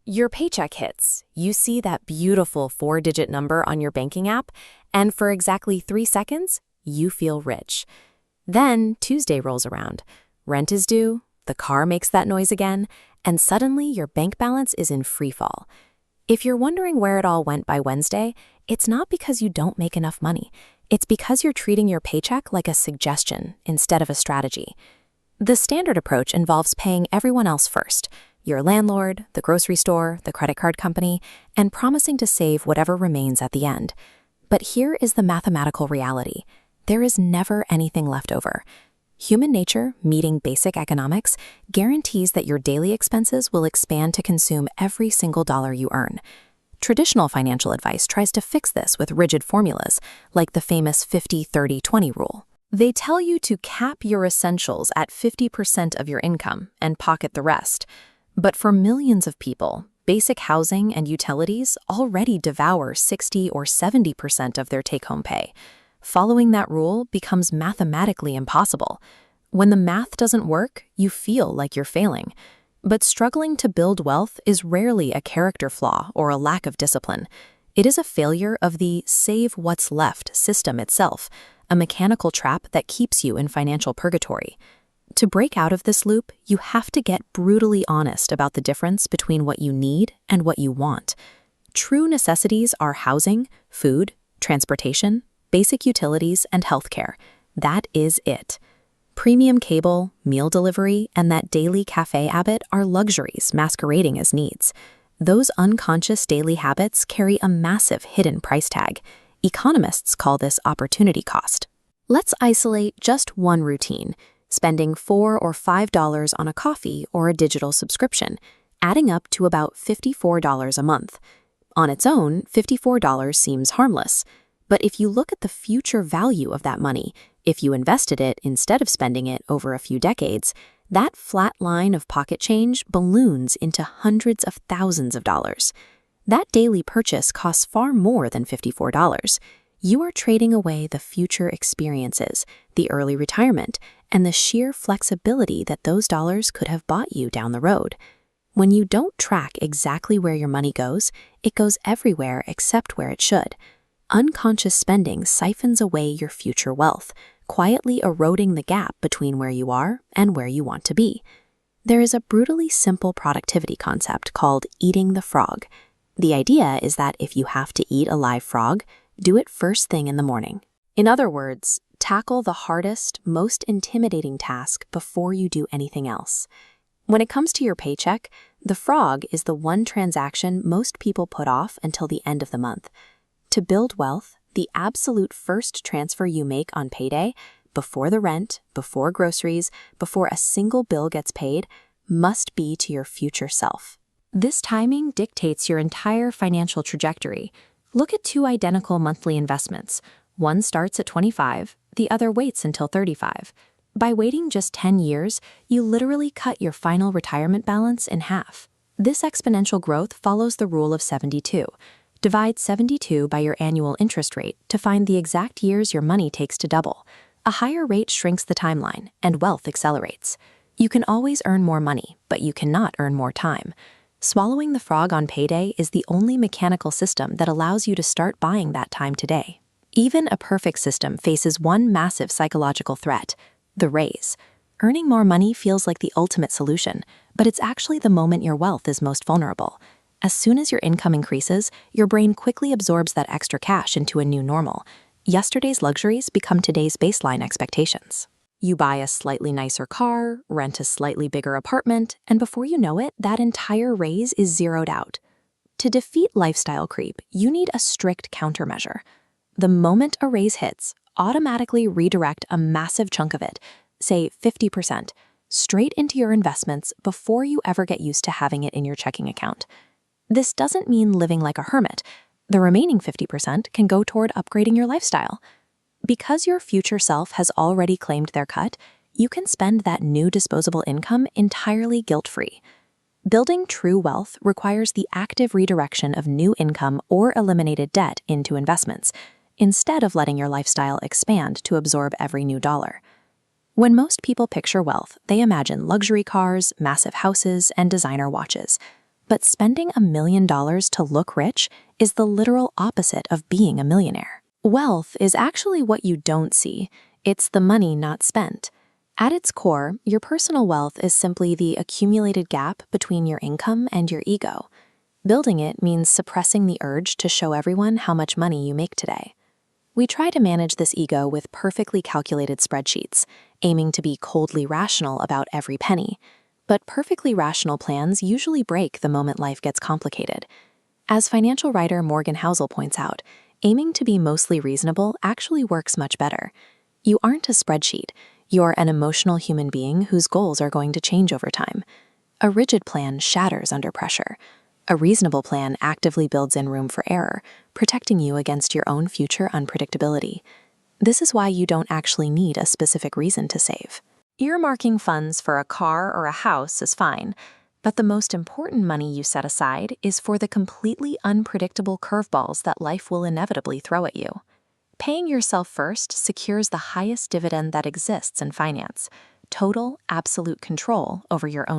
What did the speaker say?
Your paycheck hits. You see that beautiful four-digit number on your banking app, and for exactly 3 seconds, you feel rich. Then Tuesday rolls around. Rent is due, the car makes that noise again, and suddenly your bank balance is in free fall. If you're wondering where it all went by Wednesday, it's not because you don't make enough money. It's because you're treating your paycheck like a suggestion instead of a strategy. The standard approach involves paying everyone else first, your landlord, the grocery store, the credit card company, and promising to save whatever remains at the end. But here is the mathematical reality. There is never anything left over. Human nature, meeting basic economics, guarantees that your daily expenses will expand to consume every single dollar you earn. Traditional financial advice tries to fix this with rigid formulas, like the famous 50-30-20 rule. They tell you to cap your essentials at 50% of your income and pocket the rest. But for millions of people, basic housing and utilities already devour 60 or 70% of their take-home pay. Following that rule becomes mathematically impossible. When the math doesn't work, you feel like you're failing. But struggling to build wealth is rarely a character flaw or a lack of discipline. It is a failure of the save what's left system itself, a mechanical trap that keeps you in financial purgatory. To break out of this loop, you have to get brutally honest about the difference between what you need and what you want. True necessities are housing, food, transportation, basic utilities, and healthcare. That is it. Premium cable, meal delivery, and that daily cafe habit are luxuries masquerading as needs. Those unconscious daily habits carry a massive hidden price tag. Economists call this opportunity cost. Let's isolate just one routine, spending $4 or $5 on a coffee or a digital subscription, adding up to about $54 a month. On its own, $54 seems harmless. But if you look at the future value of that money, if you invested it instead of spending it over a few decades, that flat line of pocket change balloons into hundreds of thousands of dollars. That daily purchase costs far more than $54. You are trading away the future experiences, the early retirement, and the sheer flexibility that those dollars could have bought you down the road. When you don't track exactly where your money goes, it goes everywhere except where it should. Unconscious spending siphons away your future wealth, quietly eroding the gap between where you are and where you want to be. There is a brutally simple productivity concept called eating the frog. The idea is that if you have to eat a live frog, do it first thing in the morning. In other words, tackle the hardest, most intimidating task before you do anything else. When it comes to your paycheck, the frog is the one transaction most people put off until the end of the month. To build wealth, the absolute first transfer you make on payday, before the rent, before groceries, before a single bill gets paid, must be to your future self. This timing dictates your entire financial trajectory. Look at two identical monthly investments. One starts at 25, the other waits until 35. By waiting just 10 years, you literally cut your final retirement balance in half. This exponential growth follows the rule of 72. Divide 72 by your annual interest rate to find the exact years your money takes to double. A higher rate shrinks the timeline, and wealth accelerates. You can always earn more money, but you cannot earn more time. Swallowing the frog on payday is the only mechanical system that allows you to start buying that time today. Even a perfect system faces one massive psychological threat: the raise. Earning more money feels like the ultimate solution, but it's actually the moment your wealth is most vulnerable. As soon as your income increases, your brain quickly absorbs that extra cash into a new normal. Yesterday's luxuries become today's baseline expectations. You buy a slightly nicer car, rent a slightly bigger apartment, and before you know it, that entire raise is zeroed out. To defeat lifestyle creep, you need a strict countermeasure. The moment a raise hits, automatically redirect a massive chunk of it, say 50%, straight into your investments before you ever get used to having it in your checking account. This doesn't mean living like a hermit. The remaining 50% can go toward upgrading your lifestyle. Because your future self has already claimed their cut, you can spend that new disposable income entirely guilt-free. Building true wealth requires the active redirection of new income or eliminated debt into investments, instead of letting your lifestyle expand to absorb every new dollar. When most people picture wealth, they imagine luxury cars, massive houses, and designer watches. But spending $1 million to look rich is the literal opposite of being a millionaire. Wealth is actually what you don't see. It's the money not spent. At its core, your personal wealth is simply the accumulated gap between your income and your ego. Building it means suppressing the urge to show everyone how much money you make today. We try to manage this ego with perfectly calculated spreadsheets, aiming to be coldly rational about every penny. But perfectly rational plans usually break the moment life gets complicated. As financial writer Morgan Housel points out, aiming to be mostly reasonable actually works much better. You aren't a spreadsheet. You're an emotional human being whose goals are going to change over time. A rigid plan shatters under pressure. A reasonable plan actively builds in room for error, protecting you against your own future unpredictability. This is why you don't actually need a specific reason to save. Earmarking funds for a car or a house is fine, but the most important money you set aside is for the completely unpredictable curveballs that life will inevitably throw at you. Paying yourself first secures the highest dividend that exists in finance: total, absolute control over your own